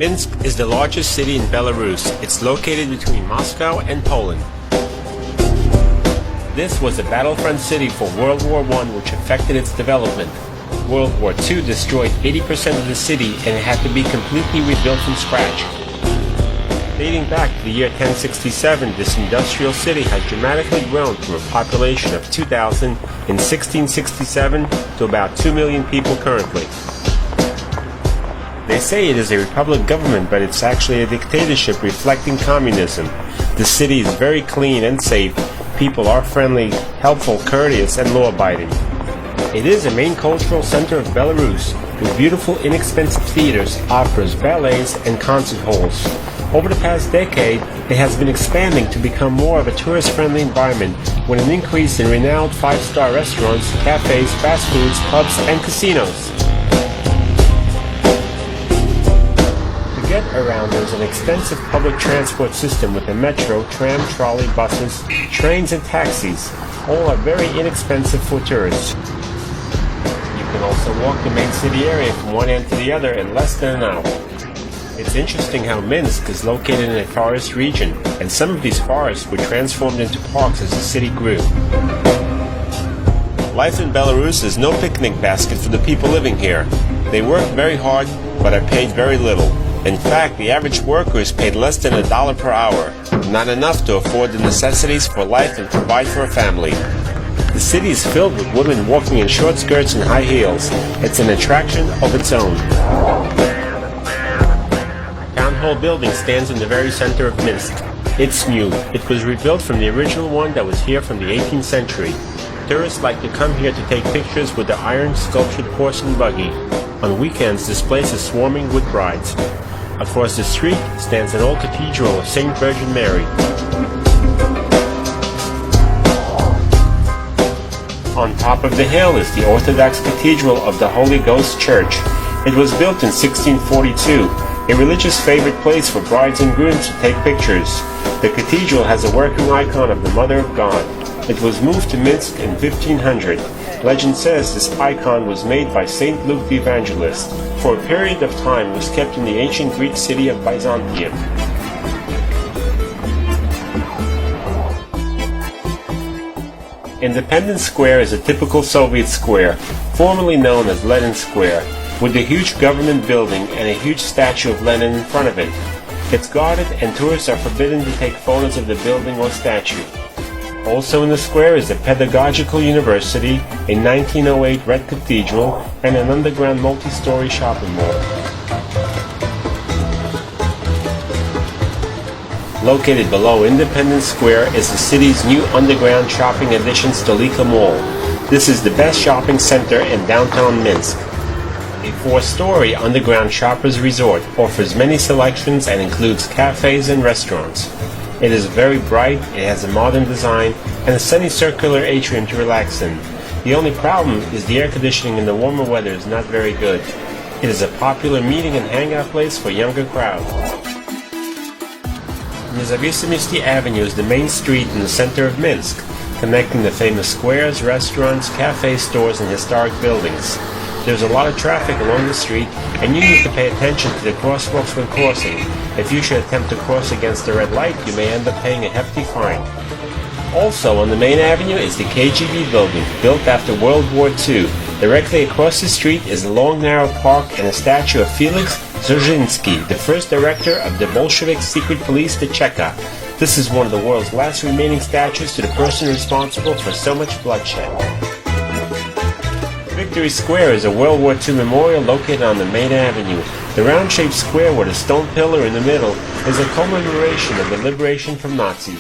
Minsk is the largest city in Belarus. It's located between Moscow and Poland. This was a battlefront city for World War I, which affected its development. World War II destroyed 80% of the city and it had to be completely rebuilt from scratch. Dating back to the year 1067, this industrial city has dramatically grown from a population of 2,000 in 1667 to about 2 million people currently. They say it is a republic government, but it's actually a dictatorship reflecting communism. The city is very clean and safe. People are friendly, helpful, courteous, and law-abiding. It is a main cultural center of Belarus, with beautiful, inexpensive theaters, operas, ballets, and concert halls. Over the past decade, it has been expanding to become more of a tourist-friendly environment, with an increase in renowned five-star restaurants, cafes, fast foods, pubs, and casinos. To get around, there is an extensive public transport system with a metro, tram, trolley, buses, trains, and taxis. All are very inexpensive for tourists. You can also walk the main city area from one end to the other in less than an hour. It's interesting how Minsk is located in a forest region, and some of these forests were transformed into parks as the city grew. Life in Belarus is no picnic basket for the people living here. They work very hard, but are paid very little. In fact, the average worker is paid less than $1 per hour, not enough to afford the necessities for life and provide for a family. The city is filled with women walking in short skirts and high heels. It's an attraction of its own. Town Hall building stands in the very center of Minsk. It's new. It was rebuilt from the original one that was here from the 18th century. Tourists like to come here to take pictures with the iron sculptured porcelain buggy. On weekends, this place is swarming with brides. Across the street stands an old cathedral of St. Virgin Mary. On top of the hill is the Orthodox Cathedral of the Holy Ghost Church. It was built in 1642, a religious favorite place for brides and grooms to take pictures. The cathedral has a working icon of the Mother of God. It was moved to Minsk in 1500. Legend says this icon was made by Saint Luke the Evangelist. For a period of time it was kept in the ancient Greek city of Byzantium. Independence Square is a typical Soviet square, formerly known as Lenin Square, with a huge government building and a huge statue of Lenin in front of it. It's guarded and tourists are forbidden to take photos of the building or statue. Also in the square is a pedagogical university, a 1908 red cathedral, and an underground multi-story shopping mall. Located below Independence Square is the city's new underground shopping addition, Stolika Mall. This is the best shopping center in downtown Minsk. A 4-story underground shoppers resort offers many selections and includes cafes and restaurants. It is very bright, it has a modern design, and a semicircular atrium to relax in. The only problem is the air conditioning in the warmer weather is not very good. It is a popular meeting and hangout place for younger crowds. Nezavisymysty Avenue is the main street in the center of Minsk, connecting the famous squares, restaurants, cafes, stores, and historic buildings. There's a lot of traffic along the street, and you need to pay attention to the crosswalks when crossing. If you should attempt to cross against the red light, you may end up paying a hefty fine. Also on the main avenue is the KGB building, built after World War II. Directly across the street is a long narrow park and a statue of Felix Dzerzhinsky, the first director of the Bolshevik secret police, the Cheka. This is one of the world's last remaining statues to the person responsible for so much bloodshed. Victory Square is a World War II memorial located on the main avenue. The round-shaped square with a stone pillar in the middle is a commemoration of the liberation from Nazis.